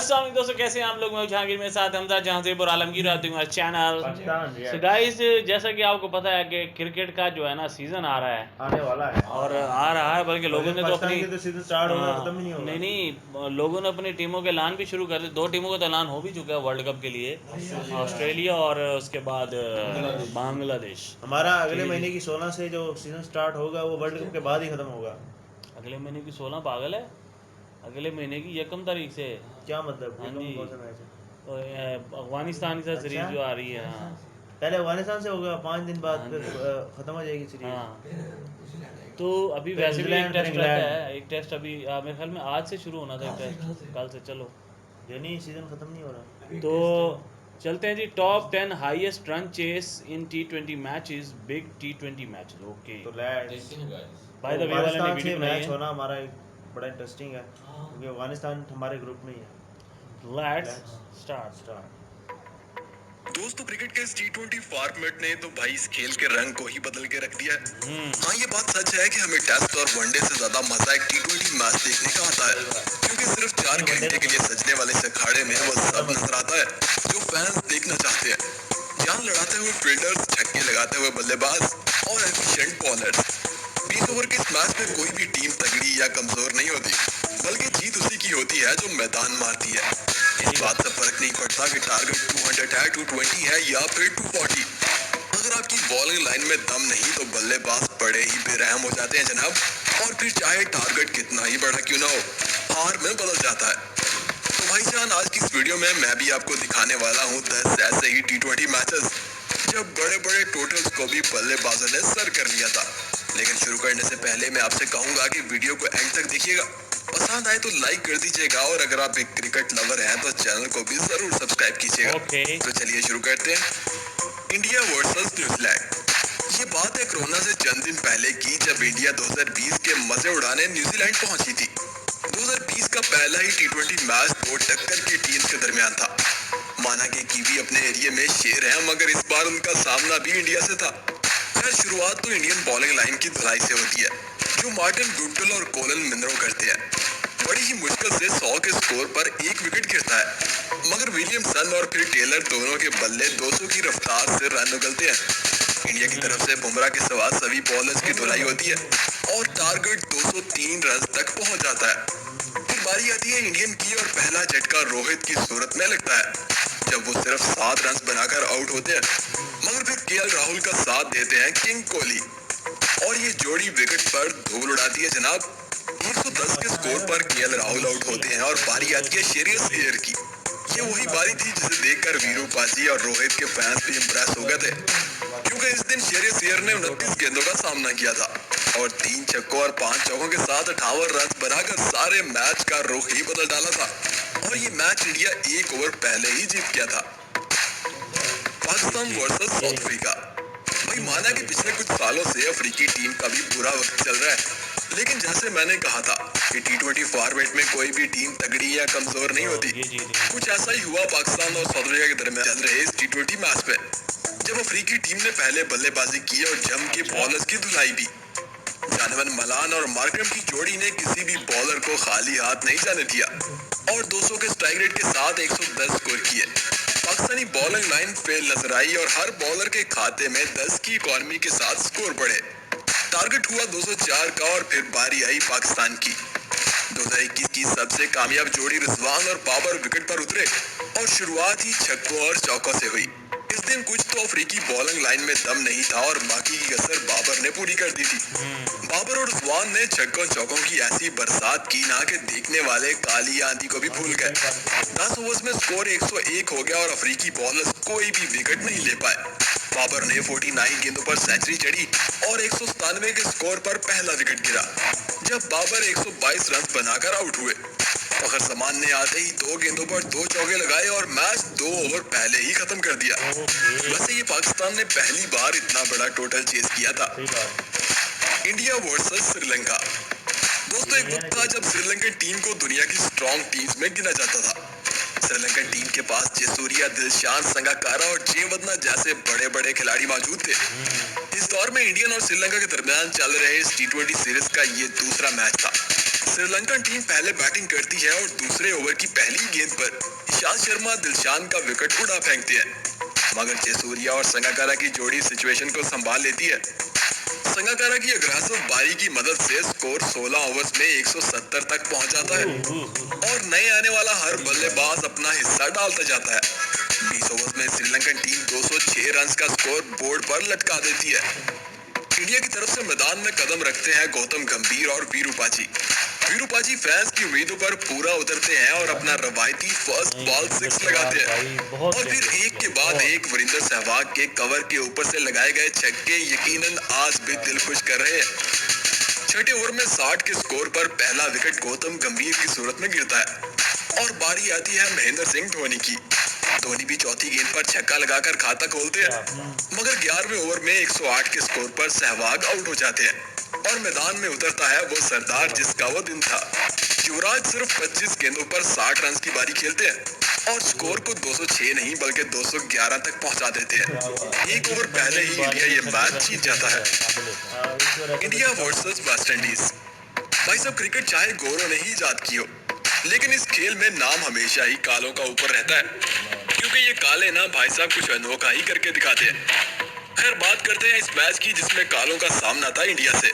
अस्सलाम वालेकुम दोस्तों, कैसे हैं आप लोग। मैं जहांगीर, मेरे साथ हमजा जहांज़ेब और आलमगीर आते हैं हमारे चैनल। पाकिस्तान सो गाइस, जैसा कि आपको पता है कि क्रिकेट का जो है ना सीज़न आ रहा है आने वाला है और आ रहा है, बल्कि लोगों ने तो पाकिस्तान अपनी के तो सीजन स्टार्ट होगा, खत्म ही नहीं होगा। नहीं, लोगों ने अपनी टीमों के ऐलान भी शुरू कर दिए। 2 टीमों का तो ऐलान हो भी चुका है वर्ल्ड कप के लिए, ऑस्ट्रेलिया और उसके बाद बांग्लादेश। हमारा ठीक अगले है जी। महीने की 16 से जो सीजन स्टार्ट होगा वो वर्ल्ड कप के बाद ही खत्म होगा। अगले महीने की 16 पागल है, अगले महीने की 1 तारीख से। क्या मतलब, हाँ ये जी, कौन सा मैच है? तो अफगानिस्तान के साथ अच्छा, सीरीज जो आ रही है। हाँ पहले अफगानिस्तान से होगा, 5 दिन बाद हाँ फिर जी। खत्म हो जाएगी सीरीज। हाँ, तो अभी फिर वैसे भी एक न्यूजीलैंड, फिर टेस्ट रहता इंग्लैंड, है। एक टेस्ट अभी मेरे ख्याल में आज से शुरू होना था, एक टेस्ट कल से। चलो, यानी सीजन खत्म नहीं हो रहा। तो चलते हैं जी। टॉप 10 हाईएस्ट रन चेस इन T20 matches, big T20 matches. Okay, तो लेट्स, बाय तो द वे वाले ने अफगानिस्तान वीडियो से बनाई मैच है। होना हमारा एक बड़ा इंटरेस्टिंग है क्योंकि अफगानिस्तान हमारे ग्रुप में ही है। Let's let's start. स्टार्ट। दोस्तों, क्रिकेट के इस T20 फॉर्मेट ने तो भाई इस खेल के रंग को ही बदल के रख दिया है। हाँ, ये बात सच है कि हमें टेस्ट और वनडे से ज्यादा मजा एक T20 मैच देखने का आता है, क्योंकि सिर्फ 4 घंटे के लिए सजने वाले इस अखाड़े में वो सब नजर आता है जो फैंस देखना चाहते हैं। जान लड़ाते हुए फील्डर्स, छक्के लगाते हुए बल्लेबाज और एफिशिएंट बॉलर्स। 20 ओवर के इस मैच में कोई भी टीम तगड़ी या कमजोर नहीं होती, बल्कि जीत उसी की होती है जो मैदान मारती है। इस बात से फर्क नहीं पड़ता कि टारगेट 200 है, 220 है या फिर 240। अगर आपकी बॉलिंग लाइन में दम नहीं तो बल्लेबाज बड़े ही बेरहम हो जाते हैं जनाब, और फिर चाहे टारगेट कितना ही बड़ा क्यों ना हो, हार में बदल जाता है। तो भाईजान, आज की इस वीडियो में मैं भी आपको दिखाने वाला हूँ 10 ऐसे ही T20 मैचेस जब बड़े बड़े टोटल्स को भी बल्लेबाजों ने सर कर लिया था। लेकिन शुरू करने से पहले मैं आपसे कहूंगा कि वीडियो को एंड तक देखिएगा। पसंद आए तो लाइक कर दीजिएगा, और अगर आप एक क्रिकेट लवर हैं तो चैनल को भी जरूर सब्सक्राइब कीजिएगा। ओके, तो चलिए शुरू करते हैं। India versus New Zealand. ये बात है कोरोना से चंद दिन पहले की, जब इंडिया 2020 के मजे उड़ाने न्यूजीलैंड पहुंची थी। 2020 का पहला ही T20 मैच दो टक्कर की टीम्स के दरमियान था। माना कि कीवी अपने एरिया में शेर है, मगर इस बार उनका सामना भी इंडिया से था। खैर, शुरुआत तो इंडियन बॉलिंग लाइन की धुलाई से होती है, जो मार्टिन गुप्टिल और कोलन मिनरो करते हैं। बड़ी ही मुश्किल से 100 के स्कोर पर एक विकेट गिरता है, मगर विलियमसन और फिर टेलर दोनों के बल्ले 200 की रफ्तार से रन उगलते हैं। इंडिया की तरफ से बुमराह के सिवा सभी बॉलर्स की धुलाई होती है और टारगेट 203 रन तक पहुंच जाता है। फिर बारी आती है इंडियन की, और पहला झटका रोहित की सूरत में लगता है, जब वो सिर्फ 7 रन बनाकर आउट होते हैं। मगर फिर KL राहुल का साथ देते हैं किंग कोहली, और ये जोड़ी विकेट पर धूल उड़ाती है जनाब। 110 के स्कोर पर KL राहुल आउट होते हैं और बारी आती है शेरियस एयर की। ये वही बारी थी जिसे देखकर वीरू पाजी और रोहित के फैंस भी इम्प्रेस हो गए थे, क्योंकि इस दिन शेरियस एयर ने 29 गेंदों का सामना किया था और 3 छक्कों और 5 चौकों के साथ 58 रन बनाकर सारे मैच का रुख ही बदल डाला था, और ये मैच इंडिया 1 ओवर पहले ही जीत गया था। Pakistan versus south Africa. भाई, माना कि पिछले कुछ सालों से अफ्रीकी टीम का भी बुरा वक्त चल रहा है, लेकिन जैसे मैंने कहा था कि T20 फॉर्मेट में कोई भी टीम तगड़ी या कमजोर नहीं होती। कुछ ऐसा ही हुआ पाकिस्तान और साउथ अफ्रीका के दरमियान चल रहे इस T20 मैच में, जब अफ्रीकी टीम ने पहले बल्लेबाजी की और जम के बॉलर्स की धुलाई भी। जानवन मलान और मार्करम की जोड़ी ने किसी भी बॉलर को खाली हाथ नहीं जाने दिया और 200 के स्ट्राइक रेट के साथ 110 स्कोर किए। पाकिस्तानी बॉलिंग लाइन फेल नजर आई और हर बॉलर के खाते में 10 की इकॉनमी के साथ स्कोर बढ़े। टारगेट हुआ 204 का, और फिर बारी आई पाकिस्तान की। 2021 की सबसे कामयाब जोड़ी रिजवान और बाबर विकेट पर उतरे और शुरुआत ही छक्कों और चौकों से हुई। इस दिन कुछ तो अफ्रीकी बॉलिंग लाइन में दम नहीं था और बाकी की कसर बाबर ने पूरी कर दी थी। बाबर और रिजवान ने छक्कों चौकों की ऐसी बरसात की ना कि देखने वाले काली आंधी को भी भूल गए। 10 ओवर्स में स्कोर 101 हो गया और अफ्रीकी बॉलर्स कोई भी विकेट नहीं ले पाए। बाबर ने 49 गेंदों पर सेंचुरी जड़ी और 197 के स्कोर पर पहला विकेट गिरा, जब बाबर 122 रन बनाकर आउट हुए। फखर जमान ने आते ही 2 गेंदों पर 2 चौके लगाए और मैच 2 ओवर पहले ही खत्म कर दिया। वैसे ये पाकिस्तान ने पहली बार इतना बड़ा टोटल चेज किया था। India versus Sri Lanka. दोस्तों, एक वक्त था जब श्रीलंकन टीम को दुनिया की स्ट्रॉन्ग टीम्स में गिना जाता था। श्रीलंकन टीम के पास जयसूर्या, दिलशान संगाकारा और जयवर्धने जैसे बड़े बड़े खिलाड़ी मौजूद थे। इस दौर में इंडियन और श्रीलंका के दरमियान चल रहे इस T20 सीरीज का ये दूसरा मैच था। श्रीलंकन टीम पहले बैटिंग करती है और दूसरे ओवर की पहली गेंद पर ईशांत शर्मा दिलशान का विकेट उड़ा फेंकते हैं, मगर जयसूर्या और संगाकारा की जोड़ी सिचुएशन को संभाल लेती है। संगाकारा की अग्रेसिव बारी की मदद से स्कोर 16 ओवर्स में 170 तक पहुंच जाता है और नए आने वाला हर बल्लेबाज अपना हिस्सा डालता जाता है। 20 ओवर्स में श्रीलंकन टीम 206 रन का स्कोर बोर्ड पर लटका देती है। इंडिया की तरफ से मैदान में कदम रखते हैं गौतम गंभीर और वीरूपाजी। वीरूपाजी फैंस की उम्मीदों पर पूरा उतरते हैं और अपना रवायती फर्स्ट बॉल 6 लगाते हैं और फिर एक के बाद एक वीरेंद्र सहवाग के कवर के ऊपर से लगाए गए छक्के यकीनन आज भी दिल खुश कर रहे हैं। छठे ओवर में 60 के स्कोर पर पहला विकेट गौतम गंभीर की सूरत में गिरता है और बारी आती है महेंद्र सिंह धोनी की। धोनी भी चौथी गेंद पर छक्का लगाकर खाता खोलते हैं, मगर 11वें ओवर में 108 के स्कोर पर सहवाग आउट हो जाते हैं और मैदान में उतरता है वो सरदार जिसका वो दिन था। युवराज सिर्फ 25 गेंदों पर 60 रन की बारी खेलते हैं और स्कोर को 206 नहीं बल्कि 211 तक पहुंचा देते हैं। एक ओवर पहले ही इंडिया ये मैच जीत जाता है। India versus West Indies. भाई साहब, क्रिकेट चाहे गोरों ने ही इजाद की हो, लेकिन इस खेल में नाम हमेशा ही कालों का ऊपर रहता है, क्योंकि ये काले ना भाई साहब कुछ अनोखा ही करके दिखाते हैं। खैर, बात करते हैं इस मैच की जिसमें कालों का सामना था इंडिया से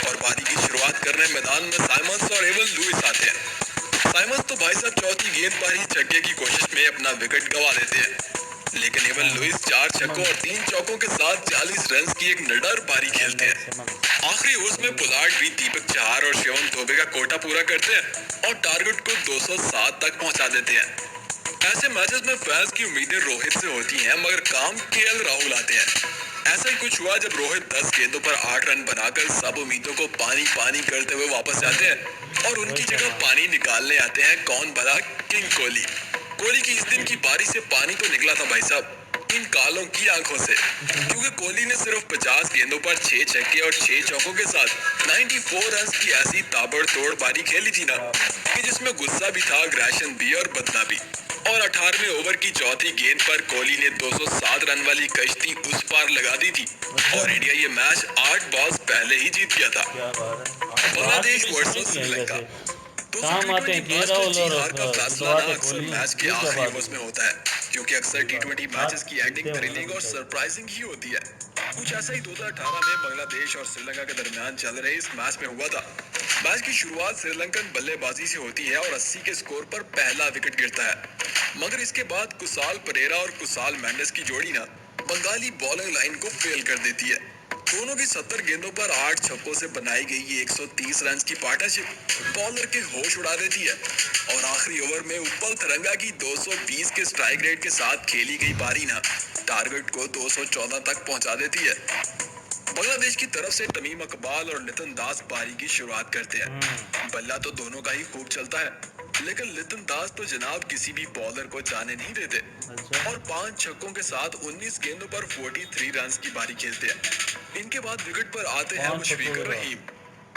और पारी की शुरुआत करने मैदान में साइमंस और एवन लुइस आते हैं। साइमंस तो भाई साहब चौथी गेंद पर ही छक्के की कोशिश में अपना विकेट गंवा देते हैं, लेकिन एवन लुइस 4 छक्कों और 3 चौकों के साथ 40 रन की एक निडर पारी खेलते हैं। आखिरी ओवर्स में पोलार्ड भी दीपक चहार और शिवम दुबे का कोटा पूरा करते हैं और टारगेट को 207 तक पहुंचा देते हैं। ऐसे मैचेस में फैंस की उम्मीदें रोहित से होती हैं, मगर काम केएल राहुल आते हैं। ऐसा ही कुछ हुआ जब रोहित 10 गेंदों पर 8 रन बनाकर सब उम्मीदों को पानी पानी करते हुए वापस जाते हैं और उनकी जगह पानी निकालने आते हैं कौन भला, किंग कोहली। कोहली की इस दिन की बारी से पानी तो निकला था भाई साहब इन कालों की आंखों से, क्योंकि कोहली ने सिर्फ 50 गेंदों पर 6 छक्के और 6 चौकों के साथ 94 रन की ऐसी ताबड़तोड़ बारी खेली थी ना कि जिसमें गुस्सा भी था, अग्रेशन भी और बदला भी। और 18वें ओवर की चौथी गेंद पर कोहली ने 207 रन वाली कश्ती उस पार लगा दी थी और इंडिया ये मैच 8 बॉल्स पहले ही जीत गया था। बांग्लादेश वर्सेस श्रीलंका। मैच के आखिरी ओवर्स में होता है, क्योंकि अक्सर टी20 मैचेस की एंडिंग थ्रिलिंग और सरप्राइजिंग ही होती है। कुछ ऐसा ही 2018 में बांग्लादेश और श्रीलंका के दरमियान चल रहे इस मैच में हुआ था। मैच की शुरुआत श्रीलंकन बल्लेबाजी से होती है और 80 के स्कोर पर पहला विकेट गिरता है, मगर इसके बाद कुसाल परेरा और कुसाल मेंडिस की जोड़ी ना बंगाली बॉलिंग लाइन को फेल कर देती है। दोनों की 70 गेंदों पर 8 छक्कों से बनाई गई ये 130 रन की पार्टनरशिप बॉलर के होश उड़ा देती है और आखिरी ओवर में उपल तरंगा की 220 के स्ट्राइक रेट के साथ खेली गई पारी ना टारगेट को 214 तक पहुंचा देती है। बांग्लादेश की तरफ से तमीम इकबाल और लितन दास पारी की शुरुआत करते हैं। बल्ला तो दोनों का ही खूब चलता है, लेकिन लितन दास तो जनाब किसी भी बॉलर को जाने नहीं देते और 5 छक्कों के साथ 19 गेंदों पर 43 रन की बारी खेलते हैं। इनके बाद विकेट पर आते हैं मुशफिक रहीम।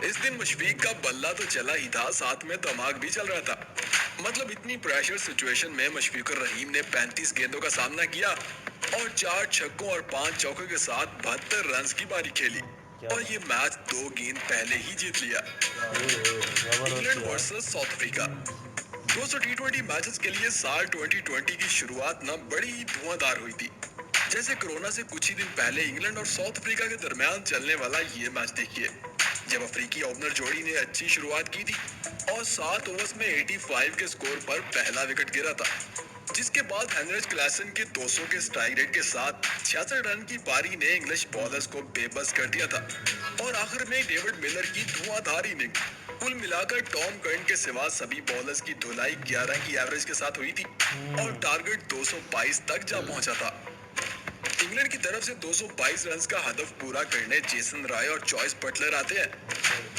इस दिन मुशफिक का बल्ला तो चला ही था, साथ में दिमाग भी चल रहा था। मतलब इतनी प्रेशर सिचुएशन में मुशफिक रहीम ने 35 गेंदों का सामना किया और 4 छक्कों और 5 चौकों के साथ 72 रन की बारी खेली और ये मैच 2 गेंद पहले ही जीत लिया। England versus south Africa. दोस्तों, टी20 मैचेस के लिए साल 2020 की शुरुआत ना बड़ी ही धुआंधार हुई थी। जैसे कोरोना से कुछ ही दिन पहले इंग्लैंड और साउथ अफ्रीका के दरमियान चलने वाला ये मैच देखिए, जब अफ्रीकी ओपनर जोड़ी ने अच्छी शुरुआत की थी और 7 ओवर्स में 85 के स्कोर पर पहला विकेट गिरा था, जिसके बाद हेनरिच क्लासन के 200 के स्ट्राइक रेट के साथ 66 रन की पारी ने इंग्लिश बॉलर्स को बेबस कर दिया था और आखिर में डेविड मिलर की धुआंधार इनिंग। कुल मिलाकर टॉम कर्न के सिवा सभी बॉलर्स की धुलाई 11 की एवरेज के साथ हुई थी और टारगेट 222 तक जा पहुंचा था। इंग्लैंड की तरफ से 222 रन का हदफ पूरा करने जेसन राय और जॉयस बटलर आते हैं,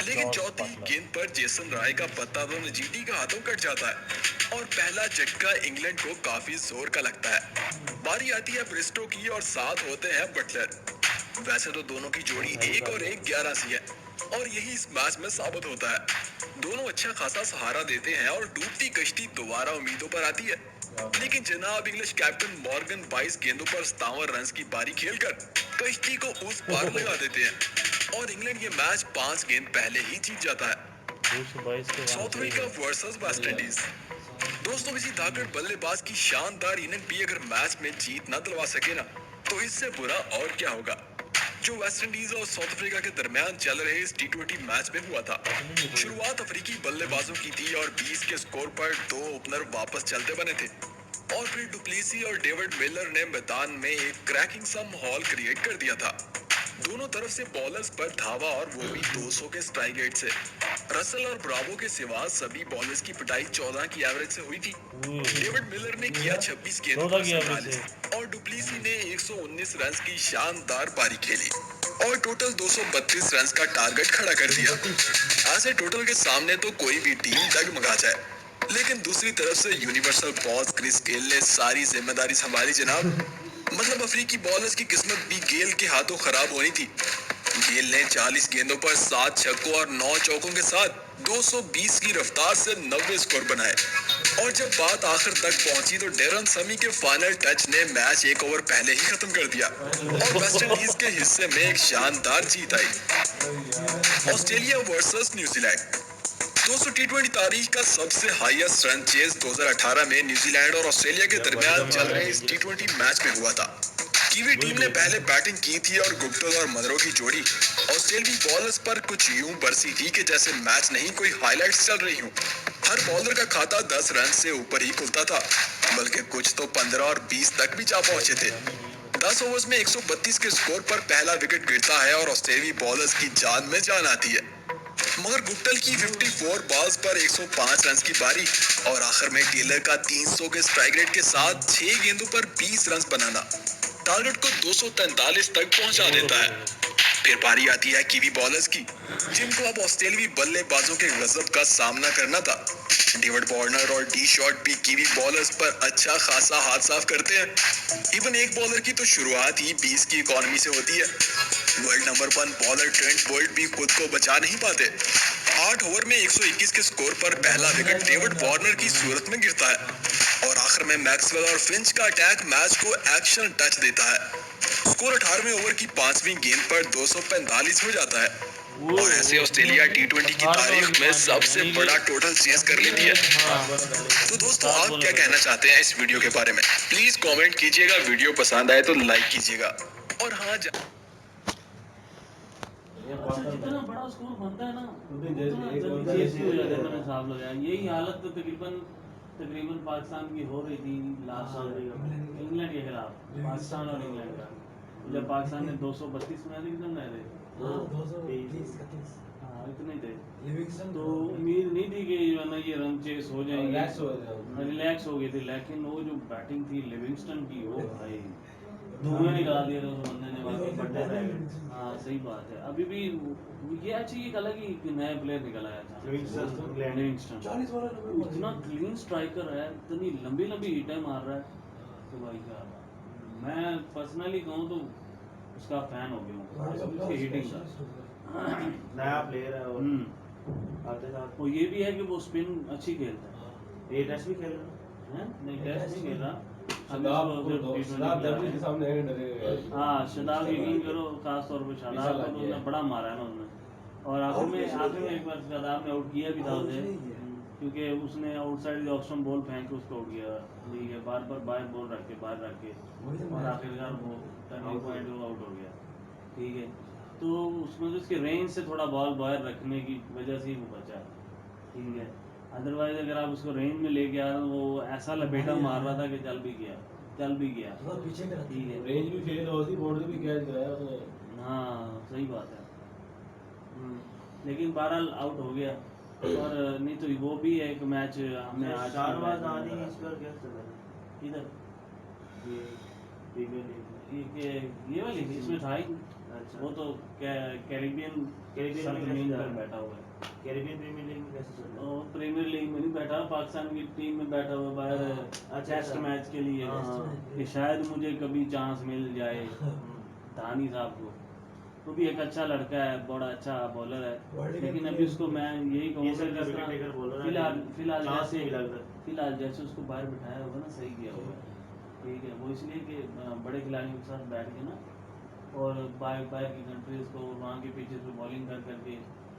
लेकिन चौथी गेंद पर जेसन राय का पत्ता तो नजीटी का हाथों कट जाता है और पहला झटका इंग्लैंड को काफी जोर का लगता है। बारी आती है ब्रिस्टो की और साथ होते हैं बटलर। वैसे तो दोनों की जोड़ी 1 और 1 11 सी है और यही इस मैच में साबित होता है। दोनों अच्छा खासा सहारा देते हैं और डूबती कश्ती दोबारा उम्मीदों पर आती है, लेकिन जनाब इंग्लिश कैप्टन मॉर्गन 22 गेंदों पर 57 रन की बारी खेलकर कश्ती को उस पार लगा देते हैं और इंग्लैंड ये मैच 5 गेंद पहले ही जीत जाता है। 222 के south Africa versus West Indies. दोस्तों, किसी धाकड़ बल्लेबाज की शानदार इनिंग भी अगर मैच में जीत न दिलवा सके ना, तो इससे बुरा और क्या होगा। जो वेस्ट इंडीज और साउथ अफ्रीका के दरमियान चल रहे इस T20 मैच में हुआ था। शुरुआत अफ्रीकी बल्लेबाजों की थी और 20 के स्कोर पर 2 ओपनर वापस चलते बने थे और फिर डुप्लेसी और डेविड मिलर ने मैदान में एक क्रैकिंग सा माहौल क्रिएट कर दिया था। दोनों तरफ से बॉलर्स पर धावा और वो भी 200 के स्ट्राइक रेट से। रसल और ब्रावो के सिवा सभी बॉलर्स की पिटाई 14 की एवरेज से हुई थी। डेविड मिलर ने किया 26 गेंदों पर 47 और डुप्लेसी ने 119 रन की शानदार पारी खेली और टोटल 232 रन का टारगेट खड़ा कर दिया। ऐसे टोटल के सामने तो कोई भी टीम डगमगा जाए, लेकिन दूसरी तरफ से यूनिवर्सल बॉस क्रिस गेल ने सारी जिम्मेदारी संभाली जनाब। मतलब अफ्रीकी बॉलर्स की किस्मत भी गेल के हाथों खराब होनी थी। गेल ने 40 गेंदों पर 7 छक्कों और 9 चौकों के साथ 220 की रफ्तार से 90 स्कोर बनाए और जब बात आखिर तक पहुंची तो डेरन समी के फाइनल टच ने मैच एक ओवर पहले ही खत्म कर दिया और वेस्ट इंडीज के हिस्से में एक शानदार जीत आई। Australia versus New Zealand. दोस्तों, T20 तारीख का सबसे हाईएस्ट रन चेज 2018 में न्यूजीलैंड और ऑस्ट्रेलिया के दरमियान चल रहे इस T20 मैच में हुआ था। कीवी टीम ने पहले बैटिंग की थी और गुप्टल और मनरो की जोड़ी ऑस्ट्रेलियाई बॉलर्स पर कुछ यूं बरसी थी कि जैसे मैच नहीं कोई हाइलाइट्स चल रही हूं। हर बॉलर का खाता 10 रन से ऊपर ही खुलता था, बल्कि कुछ तो 15 और 20 तक भी जा पहुंचे थे। 10 ओवर्स में 132 के स्कोर पर पहला विकेट गिरता है और ऑस्ट्रेलियाई बॉलर्स की जान में जान आती है। मगर गुप्टल की 54 बॉल्स पर 105 रन की पारी और आखिर में टेलर का 300 के स्ट्राइक रेट के साथ 6 गेंदों पर 20 रन बनाना टारगेट को 243 तक पहुंचा देता है। फिर पारी आती है कीवी बॉलर्स की, जिनको अब ऑस्ट्रेलियाई बल्लेबाजों के गजब का सामना करना था। डेविड वार्नर और डी शॉट भी कीवी बॉलर्स पर अच्छा खासा हाथ साफ करते हैं। इवन एक बॉलर की तो शुरुआत ही 20 की इकोनॉमी से होती है। World number 1 bowler Trent Boult भी खुद को बचा नहीं पाते। 8 ओवर में 121 के स्कोर पर पहला विकेट डेविड वार्नर की सूरत में गिरता है और आखिर में मैक्सवेल और फिंच का अटैक मैच को एक्शन टच देता है। स्कोर 18वें ओवर की 5वीं गेंद पर 245 हो जाता है और ऐसे ऑस्ट्रेलिया T20 की तारीख में सबसे बड़ा टोटल चेस कर लेती है। तो दोस्तों, आप क्या कहना चाहते हैं इस वीडियो के बारे में? प्लीज कमेंट कीजिएगा, वीडियो पसंद आए तो लाइक कीजिएगा और हाँ, जितना बड़ा स्कोर बनता है ना उतना जल्दी चेस हो जाता है। मैंने हिसाब लगाया यही हालत तो तकरीबन पाकिस्तान की हो रही थी लास्ट इंग्लैंड के खिलाफ। पाकिस्तान और इंग्लैंड का जब पाकिस्तान ने 232 में कितने बनाए थे, हाँ इतने थे, तो उम्मीद नहीं थी कि जो है ना ये रन चेस हो जाएंगे, रिलैक्स हो गए थे। लेकिन वो जो बैटिंग थी लिविंगस्टन की, वो भाई धुएं निकाल दिया था उस बंदे ने, बाकी बड़े रह गए। हाँ सही बात है। अभी भी ये अच्छी एक अलग ही नया प्लेयर निकल आया था लिविंगस्टन। इतना क्लीन स्ट्राइकर है, इतनी लंबी लंबी हिटें मार रहा है तो भाई क्या, मैं पर्सनली कहूँ तो उसका फैन हो गया हूँ, उसकी हिटिंग का। नया प्लेयर है और आते साथ और ये भी है कि वो स्पिन अच्छी खेलता है। ये टेस्ट भी खेल रहा है, नहीं टेस्ट नहीं खेल रहा। हाँ शादाब यकीन करो, खास तौर पर शादाब को उसने बड़ा मारा है ना उसने। और आखिर में एक बार शादाब ने आउट किया भी था उसे, क्योंकि उसने आउटसाइड ऑफ स्टंप बॉल फेंक के उसको आउट किया। ठीक है, बार बार बाहर बॉल रख के और आखिरकार वो टर्निंग पॉइंट वो आउट हो गया। ठीक है, तो उसमें तो उसके रेंज से थोड़ा बॉल बाहर रखने की वजह से ही वो बचा। ठीक है, अदरवाइज अगर आप उसको रेंज में लेके आ रहे हो, वो ऐसा लपेटा मार रहा था कि चल भी गया। ठीक है, रेंज भी फेल हो थी, बॉर्डर भी कैच कराया उसने। हाँ सही बात है। लेकिन बहरहाल आउट हो गया। और नहीं तो वो भी एक मैच हमने आज शाहनवाज आनी इस पर क्या चला है इधर ये प्रीमियर लीग ये वाली इसमें था ही। अच्छा, वो तो कैरिबियन कैरिबियन पर बैठा हुआ है। कैरिबियन प्रीमियर लीग में कैसे चल रहा है? प्रीमियर लीग में नहीं बैठा, पाकिस्तान की टीम में बैठा हुआ बाहर टेस्ट मैच के लिए। कि शायद मुझे कभी चांस मिल जाए। धानी साहब को, वो भी एक अच्छा लड़का है, बड़ा अच्छा बॉलर है, लेकिन अभी उसको मैं यही कहूँगा फिलहाल जैसे उसको बाहर बिठाया होगा ना, सही किया होगा। ठीक है, वो इसलिए कि बड़े खिलाड़ियों के साथ बैठ के ना, और बाहर की कंट्रीज को वहाँ के पिचेस पे बॉलिंग कर करके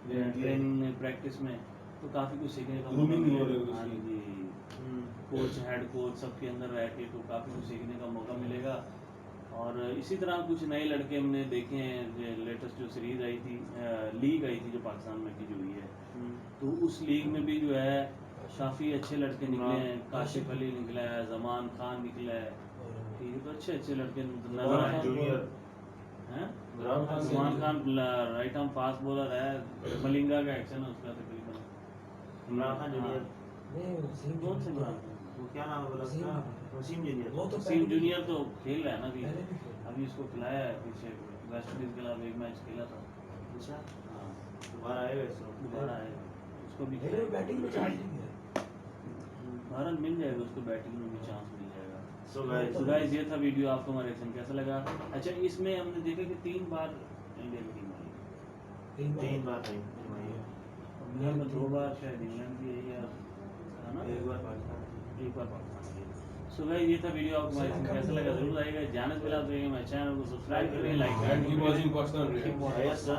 ट्रेनिंग में प्रैक्टिस में तो काफ़ी कुछ सीखने का Grooming मौका हो रही मिलेगा। है हाँ उसकी। जी, कोच हेड कोच सबके अंदर रह के तो काफ़ी कुछ सीखने का मौका मिलेगा। और इसी तरह कुछ नए लड़के हमने देखे हैं, लेटेस्ट जो सीरीज़ आई थी, लीग आई थी जो पाकिस्तान में की जो हुई है, तो उस लीग में भी जो है काफ़ी अच्छे लड़के निकले हैं। काशिफ अली निकला है, जमान खान निकला है, ठीक है, तो अच्छे अच्छे लड़के नजर आए जूनियर हैं। Imran Khan Salman Khan right arm fast bowler है, मलिंगा का एक्शन है उसका तकरीबन। इमरान खान जूनियर, कौन से इमरान खान? वो क्या नाम है बोला उसका? वसीम जूनियर। वसीम जूनियर तो खेल रहा है ना अभी, अभी इसको खिलाया है पीछे, वेस्ट इंडीज के खिलाफ एक मैच खेला था। अच्छा, हाँ, दोबारा आएगा इसको। दोबारा आएगा, उसको भी खिलाया। बैटिंग में चांस नहीं है। भारत मिल जाएगा उसको, बैटिंग में भी चांस मिल जाएगा। सो तो गाइस ये था वीडियो, आपको हमारा रिएक्शन कैसा लगा? अच्छा, इसमें हमने देखा कि 3 बार इंडिया की टीम आई, 3 बार नहीं भाई, इंडिया में 2 बार शायद इंग्लैंड भी आई है ना, 1 बार पाकिस्तान। 1 बार पाकिस्तान आई। सो गाइस ये था वीडियो, आपको हमारा रिएक्शन कैसा लगा जरूर आइएगा। जानस बिला तो मेरे चैनल को सब्सक्राइब करें, लाइक And keep करें। watching Pakistan Reacts. Yes, son.